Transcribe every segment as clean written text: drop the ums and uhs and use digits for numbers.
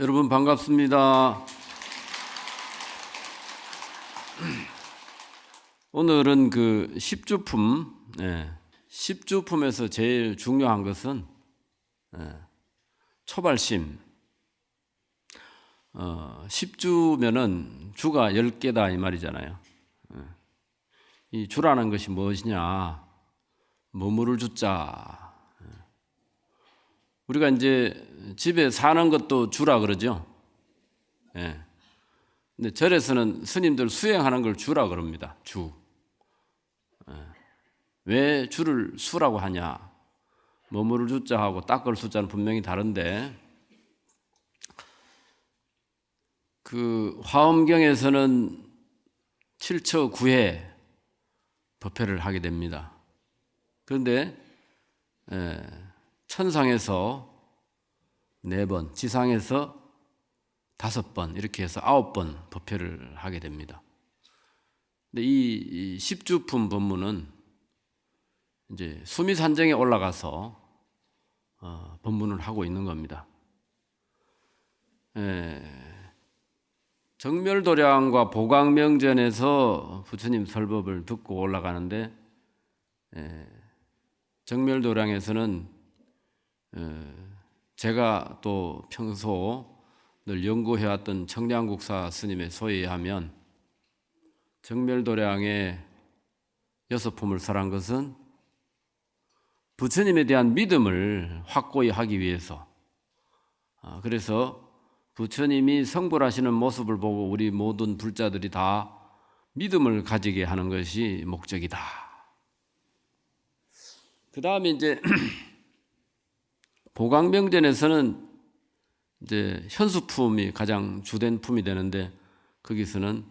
여러분 반갑습니다. 오늘은 그 십주품, 십주품에서 제일 중요한 것은 초발심. 십주면은 주가 10개다 이 말이잖아요. 이 주라는 것이 무엇이냐? 머무를 주자. 우리가 이제 집에 사는 것도 주라 그러죠. 근데 절에서는 스님들 수행하는 걸 주라 그럽니다. 주. 왜 주를 수라고 하냐? 머무를 주자하고 닦을 수자는 분명히 다른데, 그 화엄경에서는 7처 9회 법회를 하게 됩니다. 그런데 천상에서 4번, 지상에서 5번 이렇게 해서 9번 법회를 하게 됩니다. 근데 이 십주품 법문은 이제 수미산정에 올라가서 법문을 하고 있는 겁니다. 정멸도량과 보광명전에서 부처님 설법을 듣고 올라가는데, 정멸도량에서는 제가 또 평소 늘 연구해왔던 청량국사 스님의 소위에 하면 정멸도량의 6품을 설한 것은 부처님에 대한 믿음을 확고히 하기 위해서, 그래서 부처님이 성불하시는 모습을 보고 우리 모든 불자들이 다 믿음을 가지게 하는 것이 목적이다. 그 다음에 이제 보광명전에서는 이제 현수품이 가장 주된 품이 되는데, 거기서는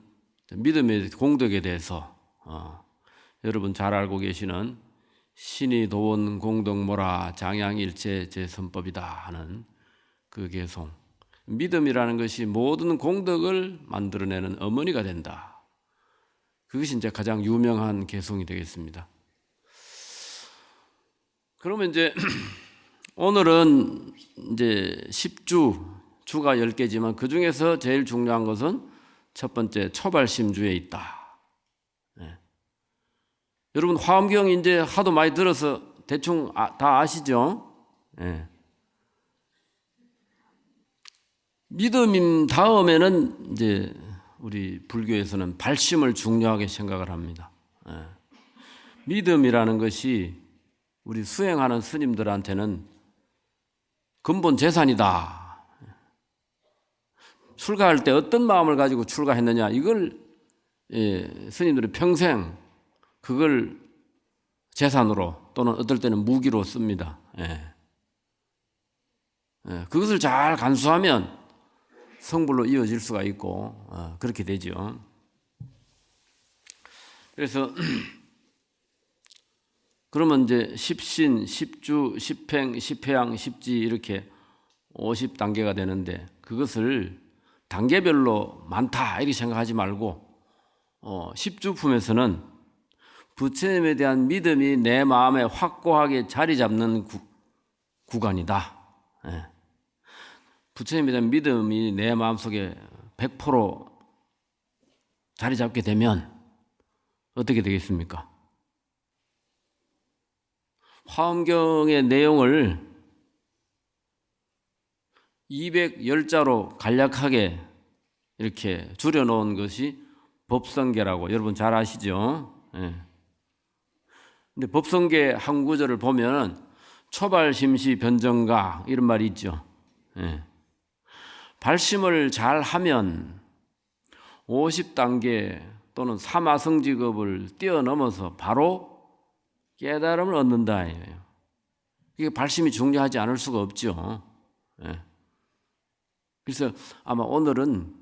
믿음의 공덕에 대해서 여러분 잘 알고 계시는 신이 도원 공덕모라 장양일체 제선법이다 하는 그 개송, 믿음이라는 것이 모든 공덕을 만들어내는 어머니가 된다. 그것이 이제 가장 유명한 개송이 되겠습니다. 그러면 이제 오늘은 이제 주가 10개지만 그 중에서 제일 중요한 것은 첫 번째 초발심주에 있다. 여러분 화엄경 이제 하도 많이 들어서 대충 다 아시죠? 믿음 다음에는 이제 우리 불교에서는 발심을 중요하게 생각을 합니다. 믿음이라는 것이 우리 수행하는 스님들한테는 근본 재산이다. 출가할 때 어떤 마음을 가지고 출가했느냐, 이걸 스님들이 평생 그걸 재산으로 또는 어떨 때는 무기로 씁니다. 그것을 잘 간수하면 성불로 이어질 수가 있고 그렇게 되죠. 그래서 그러면 이제 십신, 십주, 십행, 십회양, 십지 이렇게 50단계가 되는데, 그것을 단계별로 많다 이렇게 생각하지 말고 십주품에서는 부처님에 대한 믿음이 내 마음에 확고하게 자리 잡는 구간이다. 부처님에 대한 믿음이 내 마음속에 100% 자리 잡게 되면 어떻게 되겠습니까? 화엄경의 내용을 210자로 간략하게 이렇게 줄여놓은 것이 법성계라고 여러분 잘 아시죠? 근데 법성계 한 구절을 보면 초발심시 변정각 이런 말이 있죠. 발심을 잘 하면 50단계 또는 사마성직업을 뛰어넘어서 바로 깨달음을 얻는다. 이게 발심이 중요하지 않을 수가 없죠. 그래서 아마 오늘은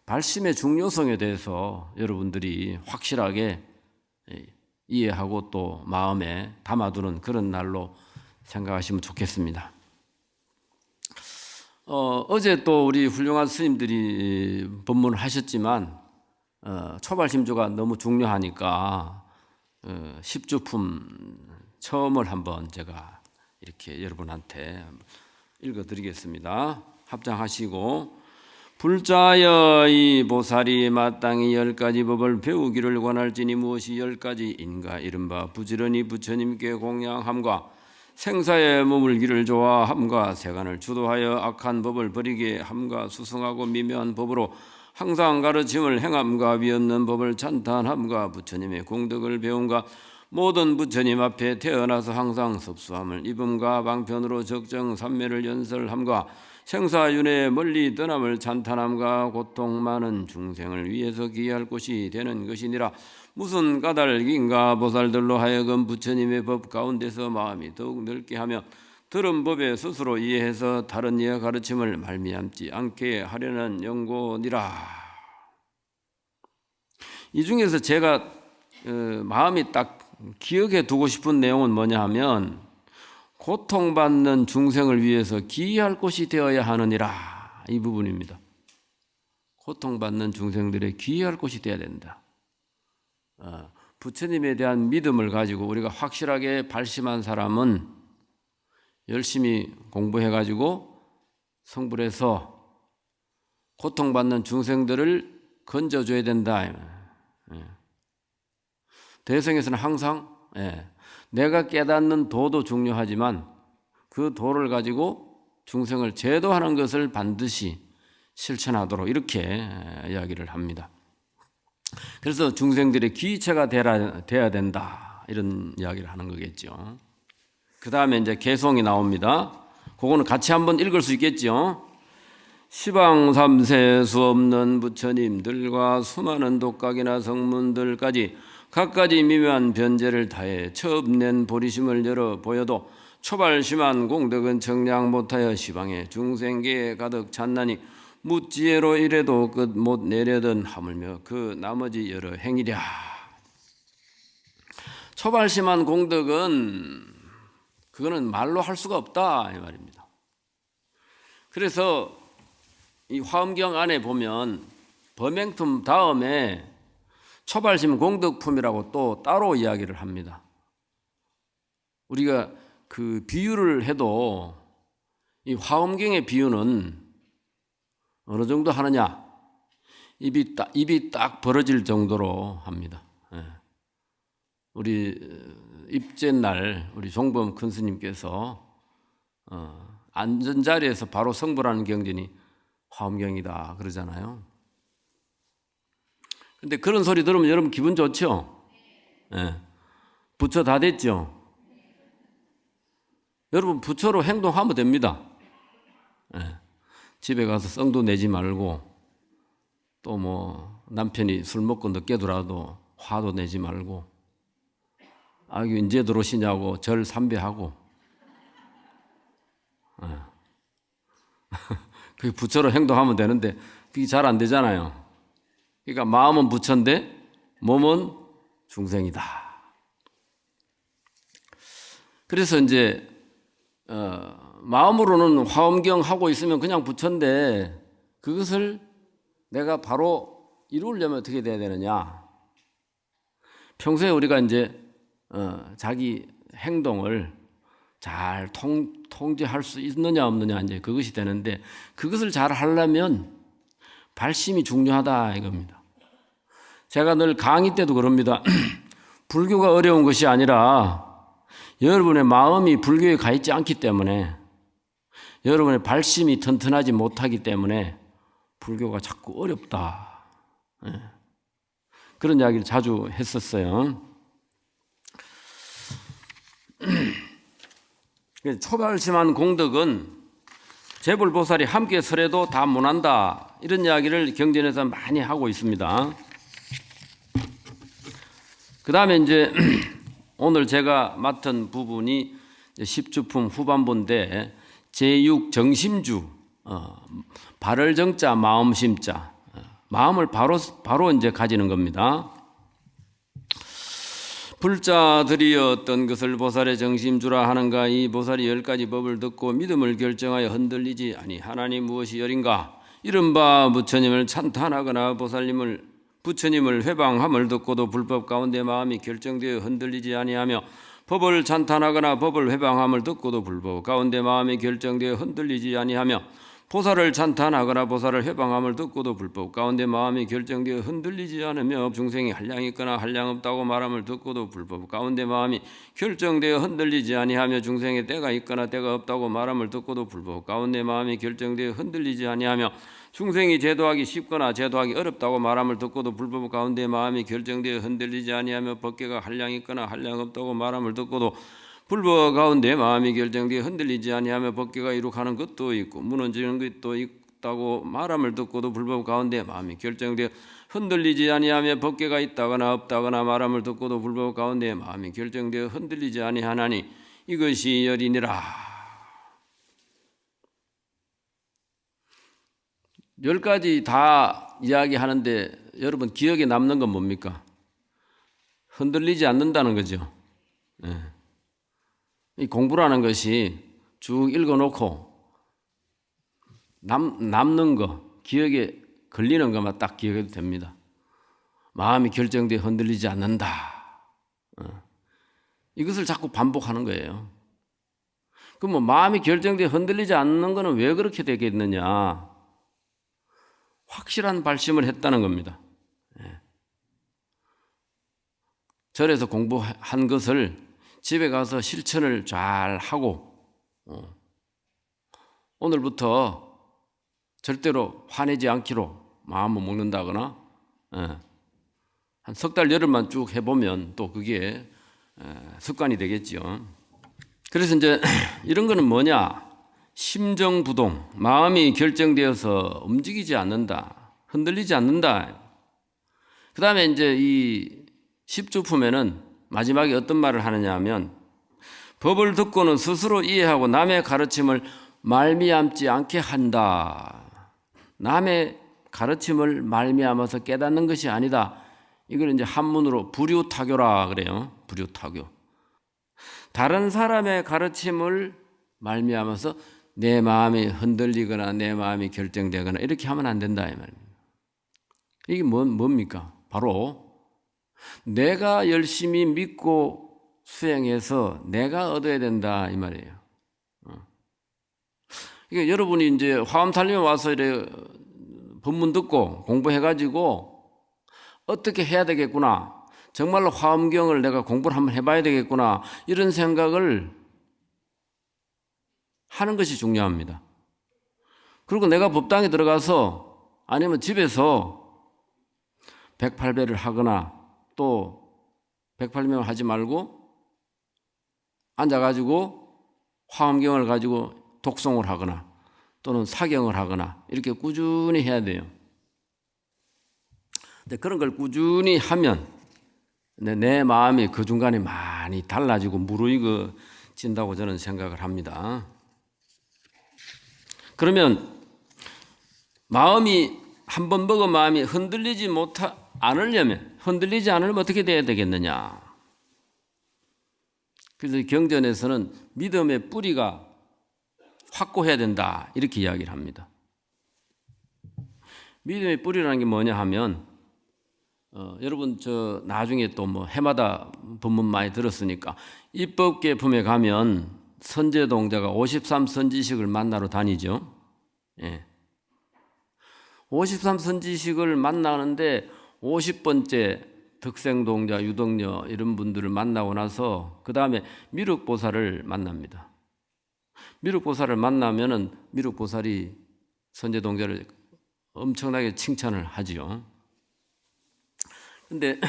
발심의 중요성에 대해서 여러분들이 확실하게 이해하고 또 마음에 담아두는 그런 날로 생각하시면 좋겠습니다. 어제 또 우리 훌륭한 스님들이 법문을 하셨지만 초발심주가 너무 중요하니까 십주품 처음을 한번 제가 이렇게 여러분한테 읽어드리겠습니다. 합장하시고 불자여 이 보살이 마땅히 10가지 법을 배우기를 권할지니 무엇이 10가지인가? 이른바 부지런히 부처님께 공양함과 생사에 머물기를 좋아함과 세간을 주도하여 악한 법을 버리게 함과 수승하고 미묘한 법으로 항상 가르침을 행함과 위없는 법을 찬탄함과 부처님의 공덕을 배움과 모든 부처님 앞에 태어나서 항상 섭수함을 입음과 방편으로 적정삼매를 연설함과 생사윤회에 멀리 떠남을 찬탄함과 고통 많은 중생을 위해서 기여할 곳이 되는 것이니라. 무슨 까닭인가? 보살들로 하여금 부처님의 법 가운데서 마음이 더욱 넓게 하며 들은 법에 스스로 이해해서 다른 이의 가르침을 말미암지 않게 하려는 연고니라. 이 중에서 제가 마음이 딱 기억해 두고 싶은 내용은 뭐냐 하면 고통받는 중생을 위해서 기여할 곳이 되어야 하느니라, 이 부분입니다. 고통받는 중생들의 기여할 곳이 되어야 된다. 부처님에 대한 믿음을 가지고 우리가 확실하게 발심한 사람은 열심히 공부해가지고 성불해서 고통받는 중생들을 건져줘야 된다. 대성에서는 항상 내가 깨닫는 도도 중요하지만 그 도를 가지고 중생을 제도하는 것을 반드시 실천하도록 이렇게 이야기를 합니다. 그래서 중생들의 기체가 돼야 된다, 이런 이야기를 하는 거겠죠. 그 다음에 이제 개송이 나옵니다. 그거는 같이 한번 읽을 수 있겠죠. 시방삼세 수 없는 부처님들과 수많은 독각이나 성문들까지 각가지 미묘한 변제를 다해 처음낸 보리심을 열어 보여도 초발심한 공덕은 청량 못하여 시방에 중생계에 가득 찼나니 무지혜로 이래도 끝 못 내려던 하물며 그 나머지 여러 행위랴. 초발심한 공덕은 그거는 말로 할 수가 없다, 이 말입니다. 그래서 이 화엄경 안에 보면 범행tum 다음에 초발심 공덕품이라고 또 따로 이야기를 합니다. 우리가 그 비유를 해도 이 화엄경의 비유는 어느 정도 하느냐? 입이 딱 벌어질 정도로 합니다. 우리 입제날 우리 종범 큰 스님께서 앉은 자리에서 바로 성불하는 경전이 화엄경이다 그러잖아요. 근데 그런 소리 들으면 여러분 기분 좋죠? 부처 다 됐죠? 여러분 부처로 행동하면 됩니다. 집에 가서 썽도 내지 말고 또 뭐 남편이 술 먹고 늦게 들어와도 화도 내지 말고 이거 언제 들어오시냐고 절 삼배하고 그게 부처로 행동하면 되는데 그게 잘 안 되잖아요. 그러니까 마음은 부처인데 몸은 중생이다. 그래서 이제 마음으로는 화엄경 하고 있으면 그냥 부처인데 그것을 내가 바로 이루려면 어떻게 돼야 되느냐? 평소에 우리가 이제 자기 행동을 잘 통제할 수 있느냐 없느냐 이제 그것이 되는데 그것을 잘 하려면 발심이 중요하다 이겁니다. 제가 늘 강의 때도 그럽니다. 불교가 어려운 것이 아니라 여러분의 마음이 불교에 가 있지 않기 때문에 여러분의 발심이 튼튼하지 못하기 때문에 불교가 자꾸 어렵다. 그런 이야기를 자주 했었어요. 초발심한 공덕은 재불보살이 함께 설해도 다 못한다. 이런 이야기를 경전에서 많이 하고 있습니다. 그 다음에 이제 오늘 제가 맡은 부분이 십주품 후반부인데 제6 정심주, 발을 정자 마음심자, 마음을 바로 이제 가지는 겁니다. 불자들이 어떤 것을 보살의 정심주라 하는가? 이 보살이 10가지 법을 듣고 믿음을 결정하여 흔들리지 아니 하나님 무엇이 열인가? 이른바 부처님을 찬탄하거나 부처님을 회방함을 듣고도 불법 가운데 마음이 결정되어 흔들리지 아니하며 법을 찬탄하거나 법을 회방함을 듣고도 불법 가운데 마음이 결정되어 흔들리지 아니하며 보살을 찬탄하거나 보살을 회방함을 듣고도 불법 가운데 마음이 결정되어 흔들리지 않으며 중생이 한량 있거나 한량 없다고 말함을 듣고도 불법 가운데 마음이 결정되어 흔들리지 아니하며 중생의 때가 있거나 때가 없다고 말함을 듣고도 불법 가운데 마음이 결정되어 흔들리지 아니하며 중생이 제도하기 쉽거나 제도하기 어렵다고 말함을 듣고도 불법 가운데 마음이 결정되어 흔들리지 아니하며 법계가 한량 있거나 한량 없다고 말함을 듣고도 불법 가운데 마음이 결정되어 흔들리지 아니하며 법계가 이룩하는 것도 있고 무너지는 것도 있다고 말함을 듣고도 불법 가운데 마음이 결정되어 흔들리지 아니하며 법계가 있다거나 없다거나 말함을 듣고도 불법 가운데 마음이 결정되어 흔들리지 아니하나니 이것이 열이니라. 10가지 다 이야기하는데 여러분 기억에 남는 건 뭡니까? 흔들리지 않는다는 거죠. 이 공부라는 것이 쭉 읽어놓고 남는 거, 기억에 걸리는 것만 딱 기억해도 됩니다. 마음이 결정되어 흔들리지 않는다. 이것을 자꾸 반복하는 거예요. 그럼 뭐 마음이 결정되어 흔들리지 않는 거는 왜 그렇게 되겠느냐? 확실한 발심을 했다는 겁니다. 절에서 공부한 것을 집에 가서 실천을 잘 하고 오늘부터 절대로 화내지 않기로 마음을 먹는다거나 한 석 달 열흘만 쭉 해보면 또 그게 습관이 되겠죠. 그래서 이제 이런 거는 뭐냐? 심정부동, 마음이 결정되어서 움직이지 않는다, 흔들리지 않는다. 그 다음에 이제 이 십주품에는 마지막에 어떤 말을 하느냐 하면 법을 듣고는 스스로 이해하고 남의 가르침을 말미암지 않게 한다. 남의 가르침을 말미암아서 깨닫는 것이 아니다. 이걸 이제 한문으로 불유타교라 그래요. 불유타교. 다른 사람의 가르침을 말미암아서 내 마음이 흔들리거나 내 마음이 결정되거나 이렇게 하면 안 된다 이 말입니다. 이게 뭡니까? 바로 내가 열심히 믿고 수행해서 내가 얻어야 된다 이 말이에요. 그러니까 여러분이 이제 화엄살림에 와서 이래 법문 듣고 공부해가지고 어떻게 해야 되겠구나, 정말로 화엄경을 내가 공부를 한번 해봐야 되겠구나 이런 생각을 하는 것이 중요합니다. 그리고 내가 법당에 들어가서 아니면 집에서 108배를 하거나 또 108명을 하지 말고 앉아가지고 화엄경을 가지고 독송을 하거나 또는 사경을 하거나 이렇게 꾸준히 해야 돼요. 근데 그런 걸 꾸준히 하면 내 마음이 그 중간에 많이 달라지고 무르익어진다고 저는 생각을 합니다. 그러면 마음이 한번 먹은 마음이 흔들리지 않으려면 어떻게 돼야 되겠느냐? 그래서 경전에서는 믿음의 뿌리가 확고해야 된다 이렇게 이야기를 합니다. 믿음의 뿌리라는 게 뭐냐 하면 여러분 저 나중에 또 뭐 해마다 법문 많이 들었으니까 입법계품에 가면 선제동자가 53선지식을 만나러 다니죠. 예. 53선지식을 만나는데 50번째 덕생동자, 유덕녀 이런 분들을 만나고 나서 그 다음에 미륵보살을 만납니다. 미륵보살을 만나면은 미륵보살이 선제동자를 엄청나게 칭찬을 하지요. 근데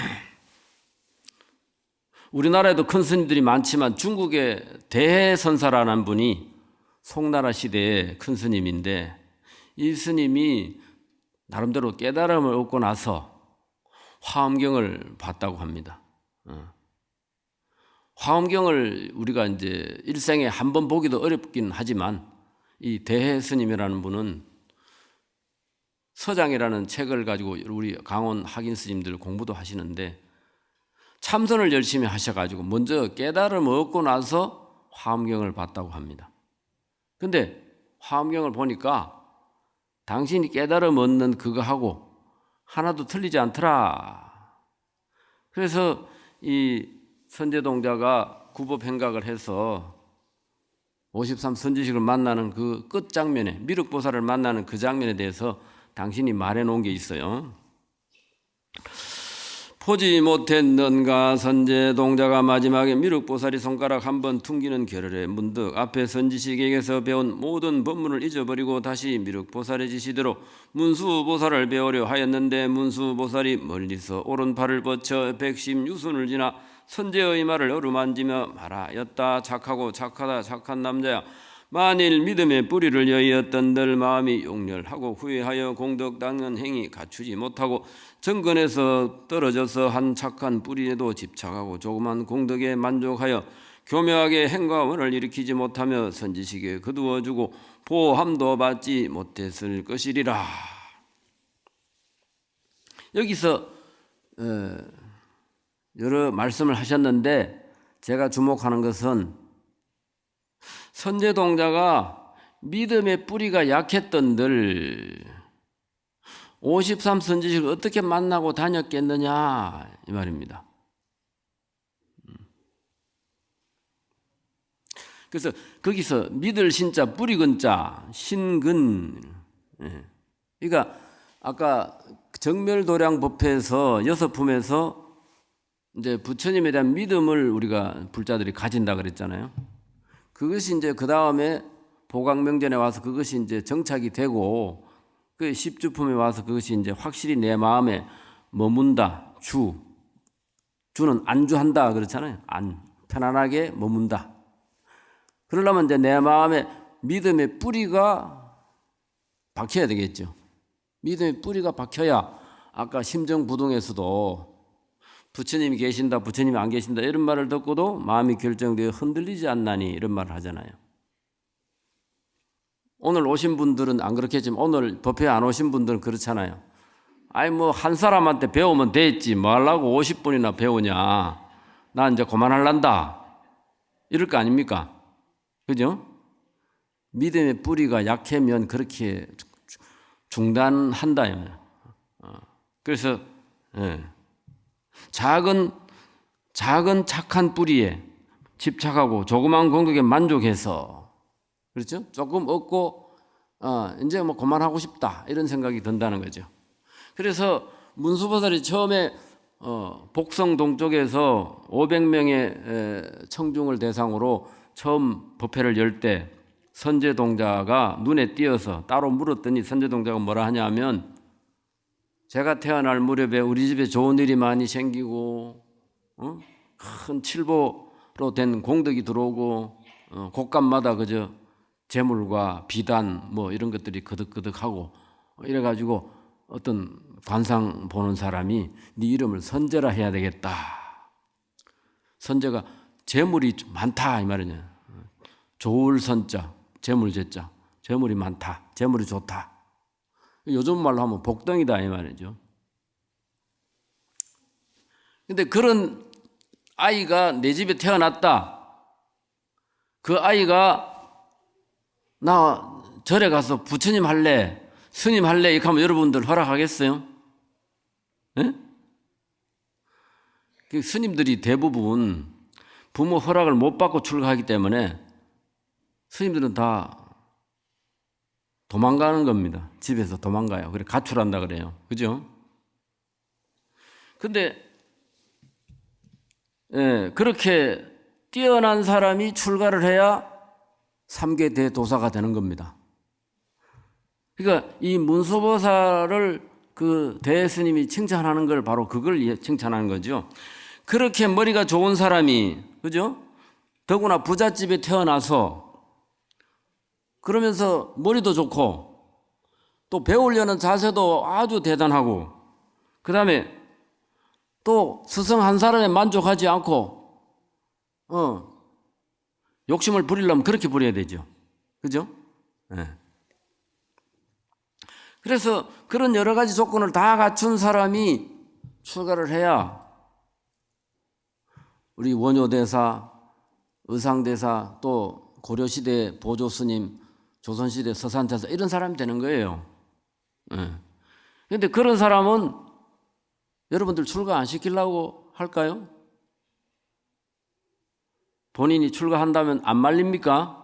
우리나라에도 큰 스님들이 많지만 중국의 대해선사라는 분이 송나라 시대의 큰 스님인데 이 스님이 나름대로 깨달음을 얻고 나서 화엄경을 봤다고 합니다. 화엄경을 우리가 이제 일생에 한 번 보기도 어렵긴 하지만 이 대해 스님이라는 분은 서장이라는 책을 가지고 우리 강원 학인 스님들 공부도 하시는데 참선을 열심히 하셔가지고 먼저 깨달음을 얻고 나서 화엄경을 봤다고 합니다. 근데 화엄경을 보니까 당신이 깨달음 얻는 그거하고 하나도 틀리지 않더라. 그래서 이 선제동자가 구법행각을 해서 53 선지식을 만나는 그 끝장면에, 미륵보살을 만나는 그 장면에 대해서 당신이 말해놓은 게 있어요. 포지 못했는가 선제동자가 마지막에 미륵보살이 손가락 한번 퉁기는 겨를에 문득 앞에 선지식에게서 배운 모든 법문을 잊어버리고 다시 미륵보살의 지시대로 문수보살을 배우려 하였는데 문수보살이 멀리서 오른팔을 뻗쳐 백심유순을 지나 선제의 말을 어루만지며 말하였다. 착하고 착하다 착한 남자야, 만일 믿음의 뿌리를 여의었던들 마음이 용렬하고 후회하여 공덕당연 행위 갖추지 못하고 정근에서 떨어져서 한 착한 뿌리에도 집착하고 조그만 공덕에 만족하여 교묘하게 행과 원을 일으키지 못하며 선지식에 거두어주고 보함도 받지 못했을 것이리라. 여기서 여러 말씀을 하셨는데 제가 주목하는 것은 선제동자가 믿음의 뿌리가 약했던들 53 선지식을 어떻게 만나고 다녔겠느냐 이 말입니다. 그래서 거기서 믿을 신자 뿌리 근자 신근, 그러니까 아까 정멸도량법회에서 6품에서 이제 부처님에 대한 믿음을 우리가 불자들이 가진다 그랬잖아요. 그것이 이제 그 다음에 보강명전에 와서 그것이 이제 정착이 되고 그 십주품에 와서 그것이 이제 확실히 내 마음에 머문다. 주는 안주한다 그렇잖아요. 편안하게 머문다. 그러려면 이제 내 마음에 믿음의 뿌리가 박혀야 되겠죠. 믿음의 뿌리가 박혀야 아까 심정부동에서도 부처님이 계신다, 부처님이 안 계신다 이런 말을 듣고도 마음이 결정되어 흔들리지 않나니 이런 말을 하잖아요. 오늘 오신 분들은 안 그렇겠지만 오늘 법회에 안 오신 분들은 그렇잖아요. 아니 뭐 한 사람한테 배우면 됐지 뭐 하려고 50분이나 배우냐, 나 이제 그만할란다 이럴 거 아닙니까? 그죠? 믿음의 뿌리가 약하면 그렇게 중단한다. 그래서 작은 착한 뿌리에 집착하고 조그만 공덕에 만족해서, 그렇죠? 조금 얻고 이제 뭐 그만하고 싶다 이런 생각이 든다는 거죠. 그래서 문수보살이 처음에 복성 동쪽에서 500명의 청중을 대상으로 처음 법회를 열 때 선제동자가 눈에 띄어서 따로 물었더니 선제동자가 뭐라 하냐면, 제가 태어날 무렵에 우리 집에 좋은 일이 많이 생기고 큰 칠보로 된 공덕이 들어오고 곳간마다 그저 재물과 비단 뭐 이런 것들이 거득거득하고 이래가지고 어떤 관상 보는 사람이 네 이름을 선제라 해야 되겠다. 선제가 재물이 많다 이 말이냐. 좋을 선자, 재물 제자, 재물이 많다, 재물이 좋다. 요즘 말로 하면 복덩이다 이 말이죠. 근데 그런 아이가 내 집에 태어났다. 그 아이가 나 절에 가서 부처님 할래, 스님 할래 이렇게 하면 여러분들 허락하겠어요? 네? 스님들이 대부분 부모 허락을 못 받고 출가하기 때문에 스님들은 다 도망가는 겁니다. 집에서 도망가요. 그래 가출한다 그래요. 그죠? 근데 그렇게 뛰어난 사람이 출가를 해야 3계 대도사가 되는 겁니다. 그러니까 이 문수보살을 그 대스님이 칭찬하는 걸 바로 그걸 칭찬하는 거죠. 그렇게 머리가 좋은 사람이, 그죠? 더구나 부잣집에 태어나서 그러면서 머리도 좋고 또 배우려는 자세도 아주 대단하고 그 다음에 또 스승 한 사람에 만족하지 않고 욕심을 부리려면 그렇게 부려야 되죠. 그죠? 네. 그래서 그런 여러 가지 조건을 다 갖춘 사람이 출가를 해야 우리 원효대사, 의상대사, 또 고려시대 보조스님, 조선시대 서산대사 이런 사람이 되는 거예요. 그런데 그런 사람은 여러분들 출가 안 시키려고 할까요? 본인이 출가한다면 안 말립니까?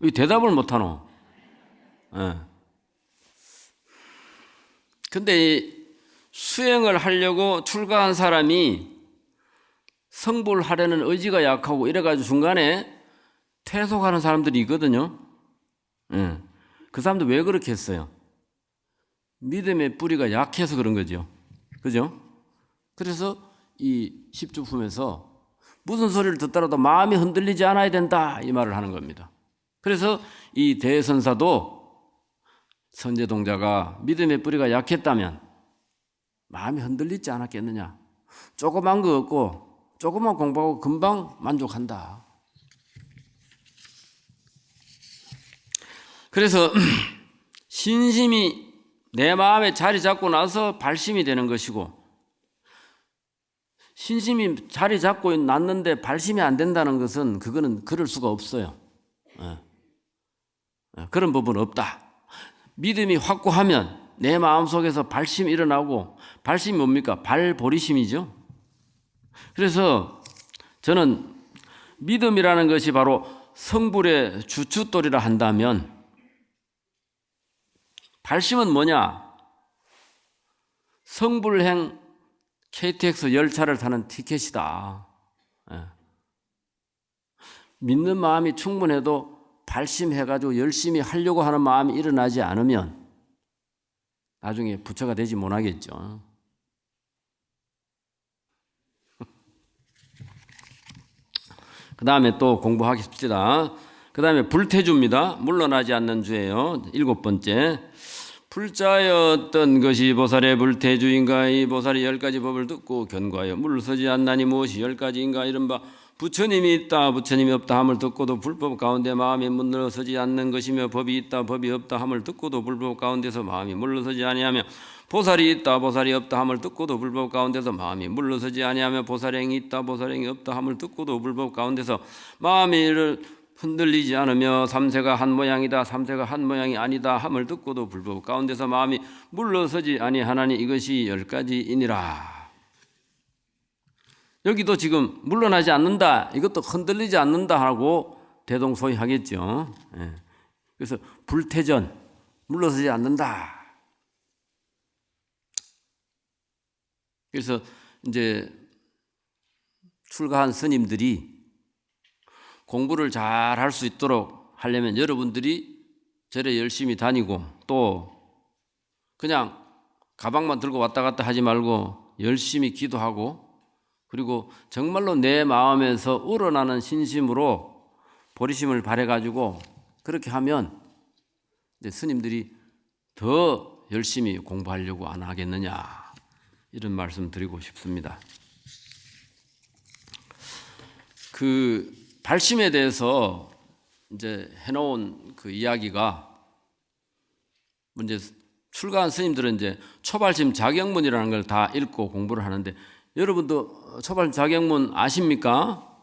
왜 대답을 못하노? 예. 근데 이 수행을 하려고 출가한 사람이 성불 하려는 의지가 약하고 이래가지고 중간에 퇴속하는 사람들이 있거든요. 그 사람들 왜 그렇게 했어요? 믿음의 뿌리가 약해서 그런 거죠. 그죠? 그래서 이 십주품에서 무슨 소리를 듣더라도 마음이 흔들리지 않아야 된다 이 말을 하는 겁니다. 그래서 이 대선사도 선제동자가 믿음의 뿌리가 약했다면 마음이 흔들리지 않았겠느냐. 조그만 거 없고 조그만 공부하고 금방 만족한다. 그래서 신심이 내 마음에 자리 잡고 나서 발심이 되는 것이고, 신심이 자리 잡고 났는데 발심이 안 된다는 것은 그거는 그럴 수가 없어요. 그런 부분은 없다. 믿음이 확고하면 내 마음속에서 발심이 일어나고, 발심이 뭡니까? 발보리심이죠. 그래서 저는 믿음이라는 것이 바로 성불의 주춧돌이라 한다면 발심은 뭐냐? 성불행 KTX 열차를 타는 티켓이다. 믿는 마음이 충분해도 발심해가지고 열심히 하려고 하는 마음이 일어나지 않으면 나중에 부처가 되지 못하겠죠. 그 다음에 또 공부하겠습니다. 그 다음에 불태주입니다. 물러나지 않는 주예요. 7번째. 불자였던 것이 보살의 불태주인가. 이 보살이 10가지 법을 듣고 견고하여 물러서지 않나니 무엇이 10가지인가. 이른바 부처님이 있다 부처님이 없다 함을 듣고도 불법 가운데 마음이 물러서지 않는 것이며, 법이 있다 법이 없다 함을 듣고도 불법 가운데서 마음이 물러서지 아니하며, 보살이 있다 보살이 없다 함을 듣고도 불법 가운데서 마음이 물러서지 아니하며, 보살행이 있다 보살행이 없다 함을 듣고도 불법 가운데서 마음이 흔들리지 않으며, 삼세가 한 모양이다 삼세가 한 모양이 아니다 함을 듣고도 불법 가운데서 마음이 물러서지 아니하나니 이것이 10가지이니라. 여기도 지금 물러나지 않는다, 이것도 흔들리지 않는다 하고 대동소이하겠죠. 그래서 불태전, 물러서지 않는다. 그래서 이제 출가한 스님들이 공부를 잘 할 수 있도록 하려면 여러분들이 절에 열심히 다니고, 또 그냥 가방만 들고 왔다 갔다 하지 말고 열심히 기도하고, 그리고 정말로 내 마음에서 우러나는 신심으로 보리심을 발해가지고 그렇게 하면 이제 스님들이 더 열심히 공부하려고 안 하겠느냐, 이런 말씀 드리고 싶습니다. 그 발심에 대해서 이제 해놓은 그 이야기가, 이제 출가한 스님들은 이제 초발심 자격문이라는 걸 다 읽고 공부를 하는데, 여러분도 초발심 자격문 아십니까?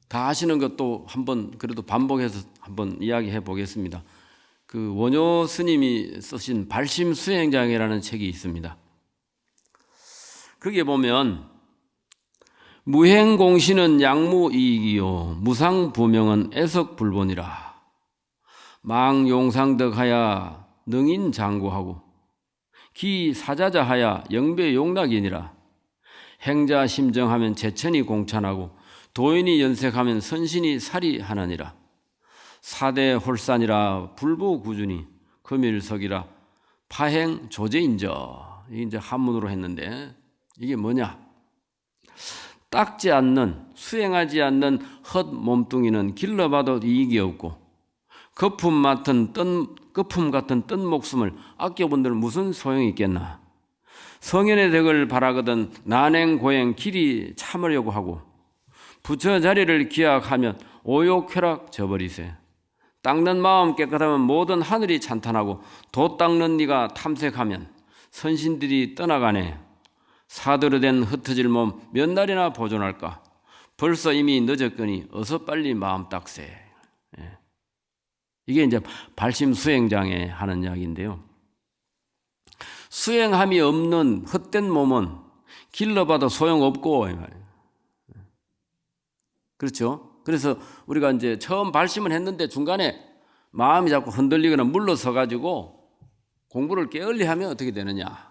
다 아시는 것도 한번 그래도 반복해서 한번 이야기해 보겠습니다. 그 원효 스님이 쓰신 발심 수행장이라는 책이 있습니다. 거기에 보면 무행공시는 양무이익이요 무상부명은 애석불본이라. 망용상덕하야 능인장구하고 기사자자하야 영배용락이니라. 행자심정하면 제천이 공찬하고 도인이 연색하면 선신이 살이하느니라. 사대홀산이라 불보구준이 금일석이라 파행조제인저. 이게 이제 한문으로 했는데 이게 뭐냐? 닦지 않는, 수행하지 않는 헛 몸뚱이는 길러봐도 이익이 없고, 거품 같은 뜬 목숨을 아껴본들 무슨 소용이 있겠나. 성현의 덕을 바라거든 난행고행 길이 참으려고 하고, 부처 자리를 기약하면 오욕쾌락 저버리세. 닦는 마음 깨끗하면 모든 하늘이 찬탄하고, 도 닦는 네가 탐색하면 선신들이 떠나가네. 사도로 된 흩어질 몸 몇 날이나 보존할까. 벌써 이미 늦었거니 어서 빨리 마음 닦세. 이게 이제 발심 수행장에 하는 이야기인데요. 수행함이 없는 헛된 몸은 길러봐도 소용없고, 그렇죠? 그래서 우리가 이제 처음 발심을 했는데 중간에 마음이 자꾸 흔들리거나 물러서 가지고 공부를 게을리 하면 어떻게 되느냐?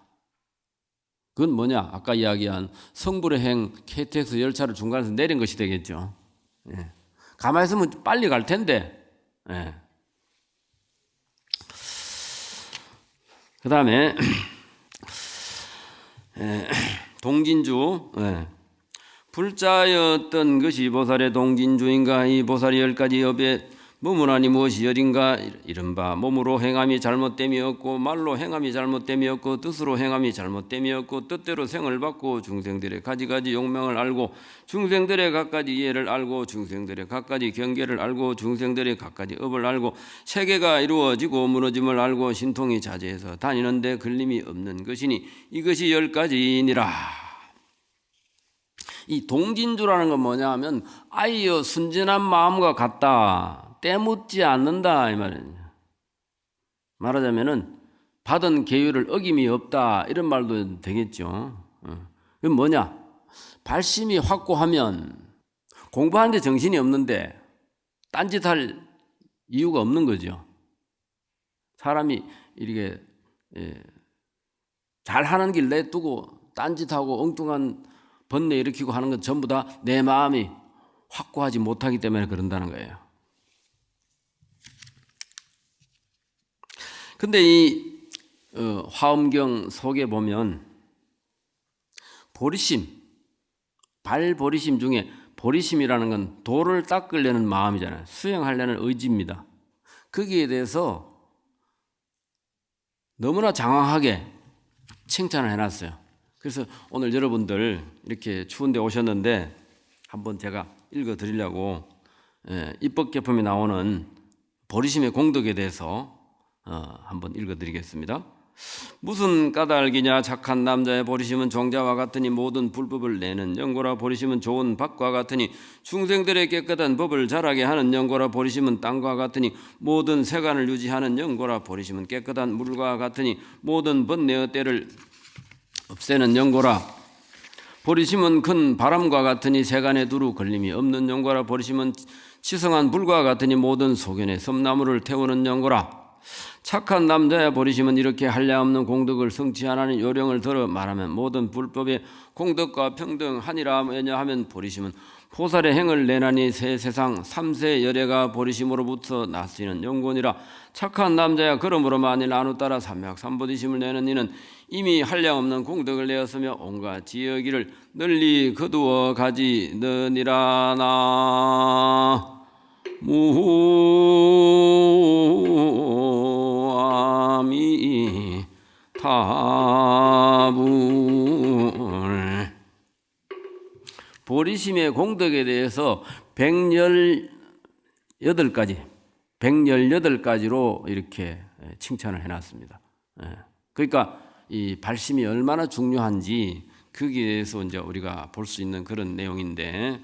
그건 뭐냐? 아까 이야기한 성불의 행 KTX 열차를 중간에서 내린 것이 되겠죠. 예. 가만히 있으면 빨리 갈 텐데. 예. 그 다음에 동진주. 불자였던 것이 보살의 동진주인가? 이 보살이 10가지 업에 머무나니 무엇이 열인가? 이른바 몸으로 행함이 잘못됨이 없고 말로 행함이 잘못됨이 없고 뜻으로 행함이 잘못됨이 없고 뜻대로 생을 받고 중생들의 가지가지 용명을 알고 중생들의 각가지 이해를 알고 중생들의 각가지 경계를 알고 중생들의 각가지 업을 알고 세계가 이루어지고 무너짐을 알고 신통이 자제해서 다니는데 걸림이 없는 것이니 이것이 10가지이니라. 이 동진주라는 건 뭐냐 하면 아이여 순진한 마음과 같다. 때묻지 않는다 이 말이에요. 말하자면은 받은 계율을 어김이 없다 이런 말도 되겠죠. 그건 뭐냐? 발심이 확고하면 공부하는데 정신이 없는데 딴짓할 이유가 없는 거죠. 사람이 이렇게 잘하는 길 내두고 딴짓하고 엉뚱한 번뇌 일으키고 하는 건 전부 다 내 마음이 확고하지 못하기 때문에 그런다는 거예요. 근데 이 화엄경 속에 보면 보리심, 발보리심 중에 보리심이라는 건 도를 닦으려는 마음이잖아요. 수행하려는 의지입니다. 거기에 대해서 너무나 장황하게 칭찬을 해놨어요. 그래서 오늘 여러분들 이렇게 추운 데 오셨는데 한번 제가 읽어드리려고 입법개품에 나오는 보리심의 공덕에 대해서 한번 읽어드리겠습니다. 무슨 까닭이냐? 착한 남자의 보리심은 종자와 같으니 모든 불법을 내는 영고라. 보리심은 좋은 밭과 같으니 중생들의 깨끗한 법을 자라게 하는 영고라. 보리심은 땅과 같으니 모든 세간을 유지하는 영고라. 보리심은 깨끗한 물과 같으니 모든 번뇌의 때를 없애는 영고라. 보리심은 큰 바람과 같으니 세간에 두루 걸림이 없는 영고라. 보리심은 치성한 불과 같으니 모든 소견의 섬나무를 태우는 영고라. 착한 남자의 보리심은 이렇게 한량없는 공덕을 성취하라는 요령을 들어 말하면 모든 불법의 공덕과 평등하니라. 왜냐하면 보리심은 보살의 행을 내나니 새 세상 삼세 열애가 보리심으로부터 나쓰이는 영곤이라. 착한 남자야 그러므로 만일 안우 따라 삼약삼보리심을 내는 이는 이미 한량없는 공덕을 내었으며 온갖 지역이를 널리 거두어 가지느니라. 나 무아미 타불. 보리심의 공덕에 대해서 118가지로 이렇게 칭찬을 해놨습니다. 그러니까 이 발심이 얼마나 중요한지 거기에서 이제 우리가 볼 수 있는 그런 내용인데,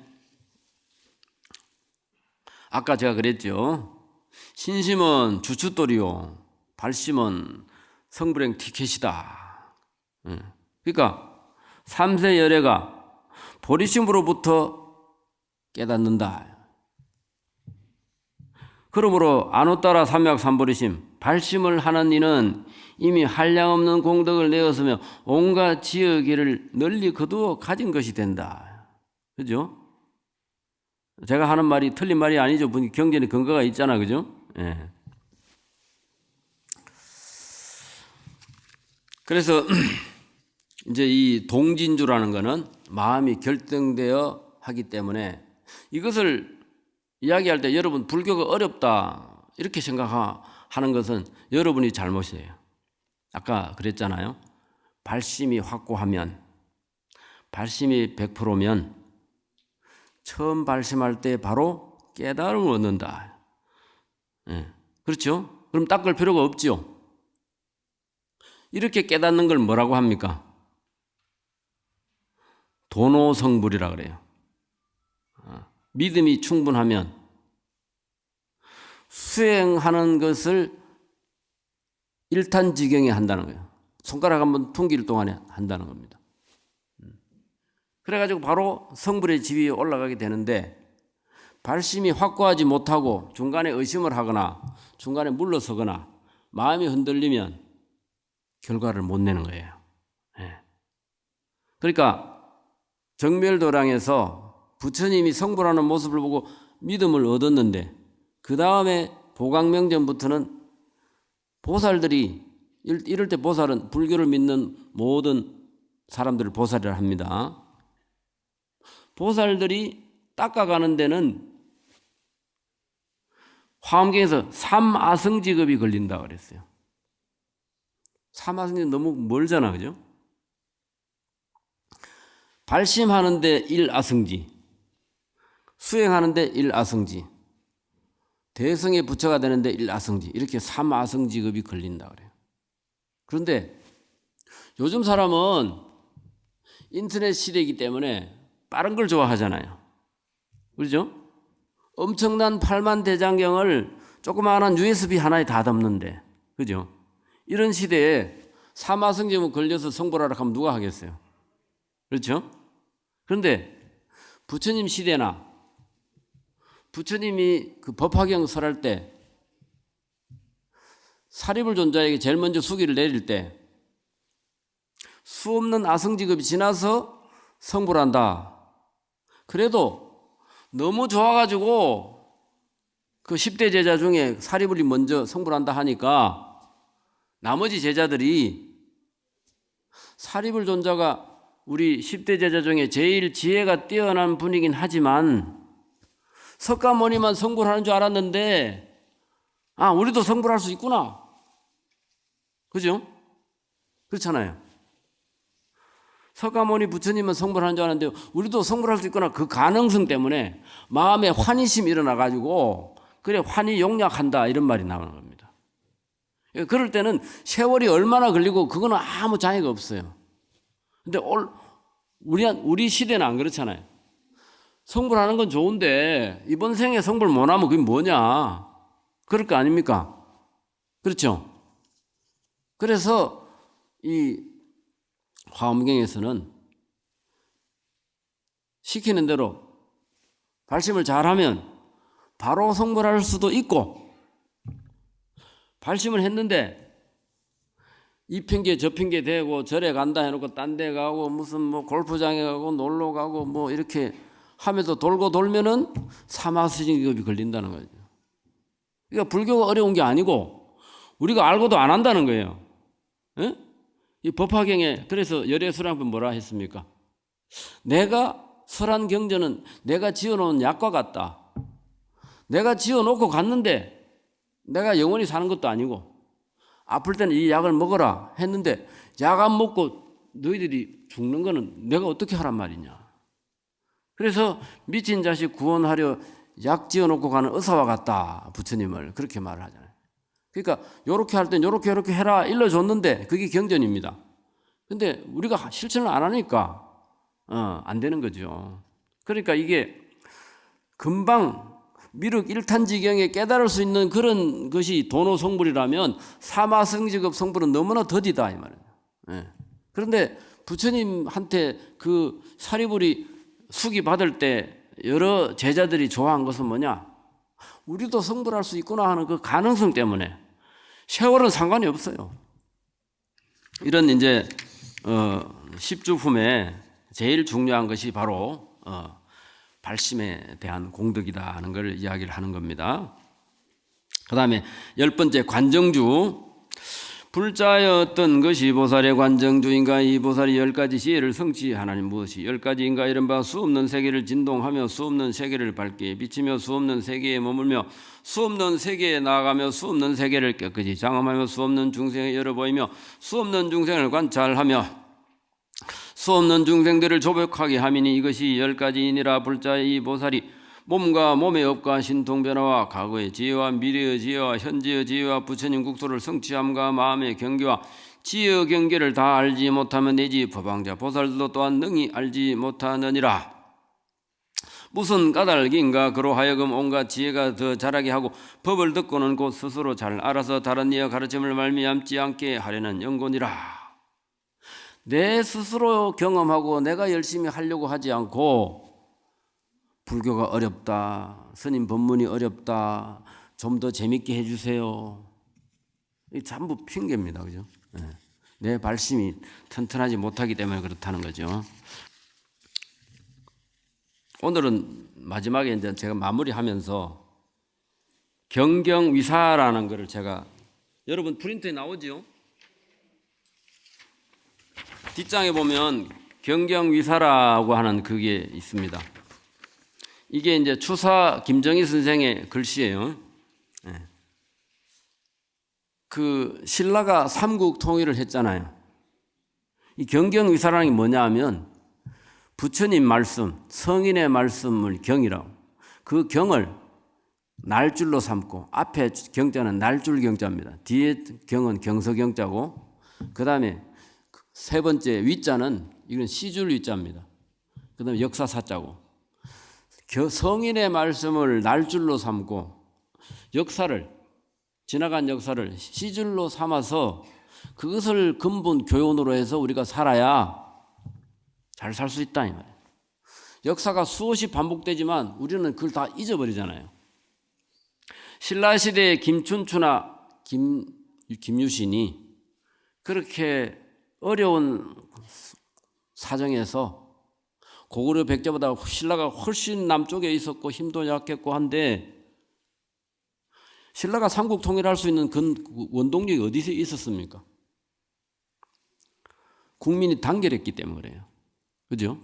아까 제가 그랬죠. 신심은 주춧돌이요, 발심은 성불행 티켓이다. 그러니까 삼세 열애가 보리심으로부터 깨닫는다. 그러므로 안우 따라 삼약삼보리심, 발심을 하는 이는 이미 한량없는 공덕을 내었으며 온갖 지역을 널리 거두어 가진 것이 된다. 그죠? 제가 하는 말이 틀린 말이 아니죠. 경전에 근거가 있잖아. 그죠? 예. 그래서 이제 이 동진주라는 거는 마음이 결정되어 하기 때문에 이것을 이야기할 때 여러분 불교가 어렵다 이렇게 생각하는 것은 여러분이 잘못이에요. 아까 그랬잖아요. 발심이 확고하면, 발심이 100%면 처음 발심할 때 바로 깨달음을 얻는다. 그렇죠? 그럼 닦을 필요가 없죠. 이렇게 깨닫는 걸 뭐라고 합니까? 도노성불이라 그래요. 믿음이 충분하면 수행하는 것을 일탄지경에 한다는 거예요. 손가락 한번 퉁길 동안에 한다는 겁니다. 그래가지고 바로 성불의 지위에 올라가게 되는데 발심이 확고하지 못하고 중간에 의심을 하거나 중간에 물러서거나 마음이 흔들리면 결과를 못 내는 거예요. 예. 그러니까 정멸도량에서 부처님이 성불하는 모습을 보고 믿음을 얻었는데 그 다음에 보강명전부터는 보살들이 이럴 때 보살은 불교를 믿는 모든 사람들을 보살이라 합니다. 보살들이 닦아가는 데는 화엄경에서 삼아성지급이 걸린다 그랬어요. 삼아성지 너무 멀잖아, 그죠? 발심하는데 1아성지, 수행하는데 1아성지, 대성의 부처가 되는데 1아성지, 이렇게 3아성지급이 걸린다 그래요. 그런데 요즘 사람은 인터넷 시대이기 때문에 빠른 걸 좋아하잖아요. 그렇죠? 엄청난 8만 대장경을 조그마한 USB 하나에 다 담는데, 그죠? 이런 시대에 삼아성지급 걸려서 성불하라 하면 누가 하겠어요? 그렇죠? 그런데 부처님 시대나 부처님이 그 법화경 설할 때 사리불 존자에게 제일 먼저 수기를 내릴 때 수없는 아성지급이 지나서 성불한다. 그래도 너무 좋아가지고 그 10대 제자 중에 사리불이 먼저 성불한다 하니까 나머지 제자들이 사리불 존자가 우리 10대 제자 중에 제일 지혜가 뛰어난 분이긴 하지만 석가모니만 성불하는 줄 알았는데 우리도 성불할 수 있구나. 그죠? 그렇잖아요. 석가모니 부처님은 성불하는 줄 알았는데 우리도 성불할 수 있구나. 그 가능성 때문에 마음에 환희심이 일어나가지고 그래 환희 용약한다 이런 말이 나오는 겁니다. 그럴 때는 세월이 얼마나 걸리고 그거는 아무 장애가 없어요. 근데 우리 시대는 안 그렇잖아요. 성불하는 건 좋은데 이번 생에 성불 못하면 그게 뭐냐. 그럴 거 아닙니까? 그렇죠? 그래서 이 화엄경에서는 시키는 대로 발심을 잘하면 바로 성불할 수도 있고 발심을 했는데 이 핑계 저 핑계 대고 절에 간다 해놓고 딴 데 가고 무슨 뭐 골프장에 가고 놀러 가고 뭐 이렇게 하면서 돌고 돌면은 삼아성지급이 걸린다는 거죠. 그러니까 불교가 어려운 게 아니고 우리가 알고도 안 한다는 거예요. 에? 이 법화경에 그래서 열애수량품 뭐라 했습니까? 내가 설한 경전은 내가 지어놓은 약과 같다. 내가 지어놓고 갔는데 내가 영원히 사는 것도 아니고 아플 때는 이 약을 먹어라 했는데 약 안 먹고 너희들이 죽는 거는 내가 어떻게 하란 말이냐. 그래서 미친 자식 구원하려 약 지어놓고 가는 의사와 같다. 부처님을 그렇게 말을 하잖아요. 그러니까 요렇게 할 땐 요렇게 해라 일러줬는데 그게 경전입니다. 근데 우리가 실천을 안 하니까 안 되는 거죠. 그러니까 이게 금방 미륵 1탄지경에 깨달을 수 있는 그런 것이 도노성불이라면 삼아성지급 성불은 너무나 더디다 이 말이에요. 예. 그런데 부처님한테 그 사리불이 수기 받을 때 여러 제자들이 좋아한 것은 뭐냐? 우리도 성불할 수 있구나 하는 그 가능성 때문에 세월은 상관이 없어요. 이런 이제 십주품에 제일 중요한 것이 바로 발심에 대한 공덕이다 하는 걸 이야기를 하는 겁니다. 그 다음에 10번째 관정주. 불자였던 것이 보살의 관정주인가. 이 보살이 10가지 시혜를 성취하나니 무엇이 10가지인가. 이른바 수없는 세계를 진동하며 수없는 세계를 밝게 비치며 수없는 세계에 머물며 수없는 세계에 나아가며 수없는 세계를 깨끗이 장엄하며 수없는 중생을 열어보이며 수없는 중생을 관찰하며 수없는 중생들을 조벽하게 함이니 이것이 10가지이니라. 불자의 이 보살이 몸과 몸의 업과 신통변화와 과거의 지혜와 미래의 지혜와 현재의 지혜와 부처님 국토를 성취함과 마음의 경계와 지혜 경계를 다 알지 못하면 내지 법왕자 보살도 또한 능히 알지 못하느니라. 무슨 까닭인가. 그로 하여금 온갖 지혜가 더 자라게 하고 법을 듣고는 곧 스스로 잘 알아서 다른 이의 가르침을 말미암지 않게 하려는 연곤이라. 내 스스로 경험하고 내가 열심히 하려고 하지 않고 불교가 어렵다, 스님 법문이 어렵다, 좀 더 재밌게 해주세요. 이 전부 핑계입니다, 그죠? 네. 내 발심이 튼튼하지 못하기 때문에 그렇다는 거죠. 오늘은 마지막에 이제 제가 마무리하면서 경경위사라는 것을 제가 여러분 프린트에 나오죠? 뒷장에 보면 경경위사라고 하는 그게 있습니다. 이게 이제 추사 김정희 선생의 글씨예요. 네. 그 신라가 삼국 통일을 했잖아요. 이 경경위사라는 게 뭐냐 하면 부처님 말씀, 성인의 말씀을 경이라고, 그 경을 날줄로 삼고, 앞에 경자는 날줄 경자입니다. 뒤에 경은 경서경자고, 그 다음에 세 번째 위자는 이건 시줄 위자입니다. 그 다음에 역사사자고, 성인의 말씀을 날줄로 삼고 역사를, 지나간 역사를 시줄로 삼아서 그것을 근본 교훈으로 해서 우리가 살아야 잘 살 수 있다 이 말이에요. 역사가 수없이 반복되지만 우리는 그걸 다 잊어버리잖아요. 신라시대의 김춘추나 김유신이 그렇게 어려운 사정에서 고구려 백제보다 신라가 훨씬 남쪽에 있었고 힘도 약했고 한데 신라가 삼국 통일할 수 있는 그 원동력이 어디서 있었습니까? 국민이 단결했기 때문에 그래요. 그죠?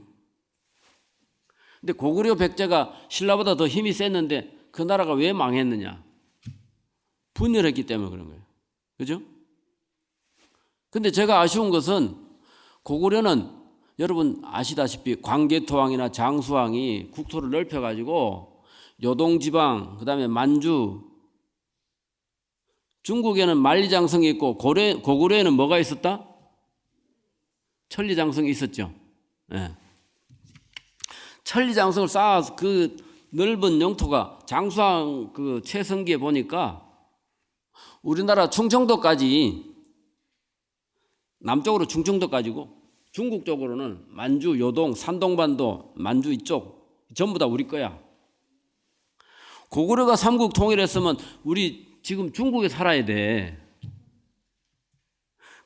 근데 고구려 백제가 신라보다 더 힘이 셌는데 그 나라가 왜 망했느냐? 분열했기 때문에 그런 거예요. 그죠? 근데 제가 아쉬운 것은 고구려는 여러분 아시다시피 광개토왕이나 장수왕이 국토를 넓혀가지고 요동지방, 그 다음에 만주, 중국에는 만리장성이 있고 고구려에는 뭐가 있었다? 천리장성이 있었죠. 네. 천리장성을 쌓아서 그 넓은 영토가 장수왕 그 최성기에 보니까 우리나라 충청도까지, 남쪽으로 충청도까지고 중국 쪽으로는 만주, 요동, 산동반도, 만주 이쪽 전부 다 우리 거야. 고구려가 삼국 통일했으면 우리 지금 중국에 살아야 돼.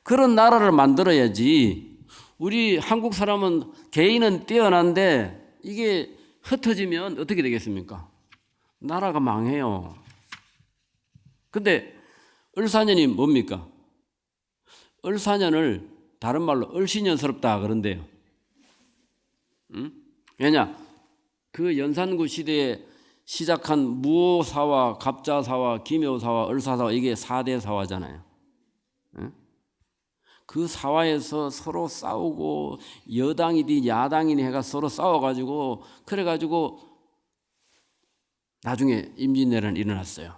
그런 나라를 만들어야지. 우리 한국 사람은 개인은 뛰어난데 이게 흩어지면 어떻게 되겠습니까? 나라가 망해요. 근데 을사년이 뭡니까? 을사년을 다른 말로 을신연스럽다 그런데요. 응? 왜냐? 그 연산구 시대에 시작한 무오사화, 갑자사화, 기묘사화, 을사사화, 이게 4대 사화잖아요. 응? 그 사화에서 서로 싸우고 여당이니 야당이니 해가 서로 싸워가지고 그래가지고 나중에 임진왜란이 일어났어요.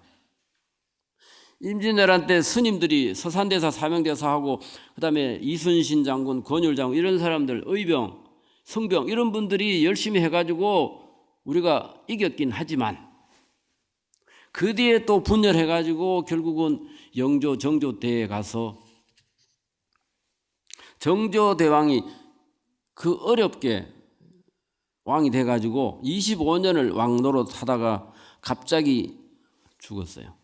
임진왜란 때 스님들이 서산대사, 사명대사하고 그다음에 이순신 장군, 권율 장군 이런 사람들, 의병, 성병 이런 분들이 열심히 해가지고 우리가 이겼긴 하지만 그 뒤에 또 분열해가지고 결국은 영조, 정조대에 가서 정조대왕이 그 어렵게 왕이 돼가지고 25년을 왕노릇 하다가 갑자기 죽었어요.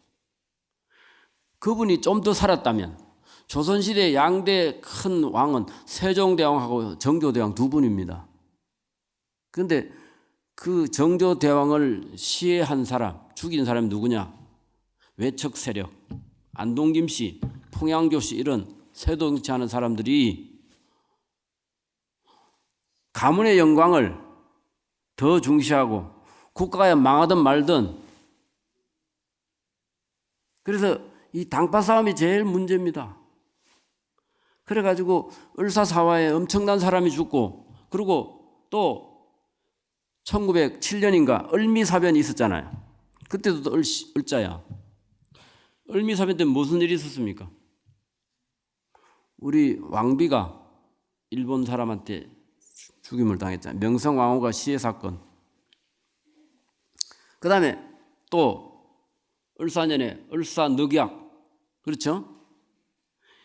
그분이 좀 더 살았다면 조선시대 양대 큰 왕은 세종대왕하고 정조대왕 두 분입니다. 그런데 그 정조대왕을 시해한 사람, 죽인 사람이 누구냐? 외척 세력, 안동김 씨, 풍양조 씨 이런 세동치하는 사람들이 가문의 영광을 더 중시하고 국가가 망하든 말든, 그래서 이 당파 싸움이 제일 문제입니다. 그래가지고 을사사화에 엄청난 사람이 죽고, 그리고 또 1907년인가 을미사변이 있었잖아요. 그때도 을자야. 을미사변 때 무슨 일이 있었습니까? 우리 왕비가 일본 사람한테 죽임을 당했잖아요. 명성황후가 시해 사건. 그 다음에 또 을사년에 을사늑약. 그렇죠?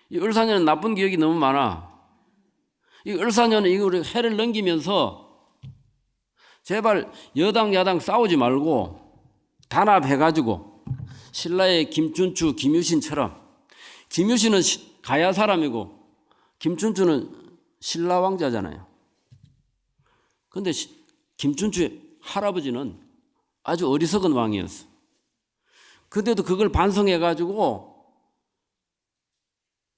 이 을사년은 나쁜 기억이 너무 많아. 이 을사년은 이거 해를 넘기면서 제발 여당 야당 싸우지 말고 단합해가지고 신라의 김춘추, 김유신처럼, 김유신은 가야 사람이고 김춘추는 신라 왕자잖아요. 그런데 김춘추의 할아버지는 아주 어리석은 왕이었어. 근데도 그걸 반성해가지고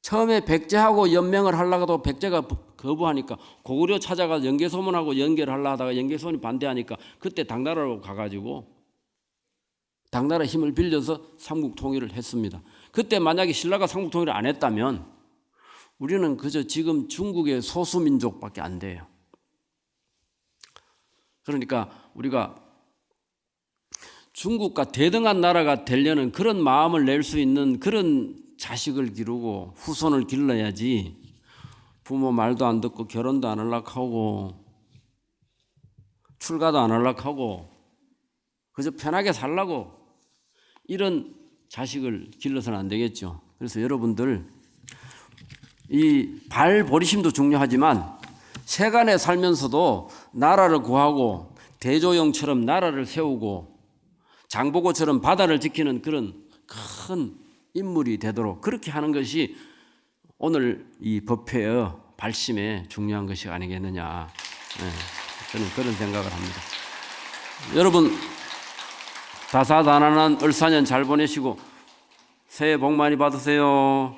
처음에 백제하고 연맹을 하려고 백제가 거부하니까 고구려 찾아가서 연개소문하고 연결을 하려 하다가 연개소문이 반대하니까 그때 당나라로 가가지고 당나라 힘을 빌려서 삼국 통일을 했습니다. 그때 만약에 신라가 삼국 통일을 안 했다면 우리는 그저 지금 중국의 소수민족밖에 안 돼요. 그러니까 우리가 중국과 대등한 나라가 되려는 그런 마음을 낼 수 있는 그런 자식을 기르고 후손을 길러야지, 부모 말도 안 듣고 결혼도 안 하려고 하고 출가도 안 하려고 하고 그저 편하게 살라고 이런 자식을 길러서는 안 되겠죠. 그래서 여러분들 이 발버리심도 중요하지만 세간에 살면서도 나라를 구하고 대조영처럼 나라를 세우고 장보고처럼 바다를 지키는 그런 큰 인물이 되도록 그렇게 하는 것이 오늘 이 법회의 발심에 중요한 것이 아니겠느냐. 저는 그런 생각을 합니다. 여러분 다사다난한 을사년 잘 보내시고 새해 복 많이 받으세요.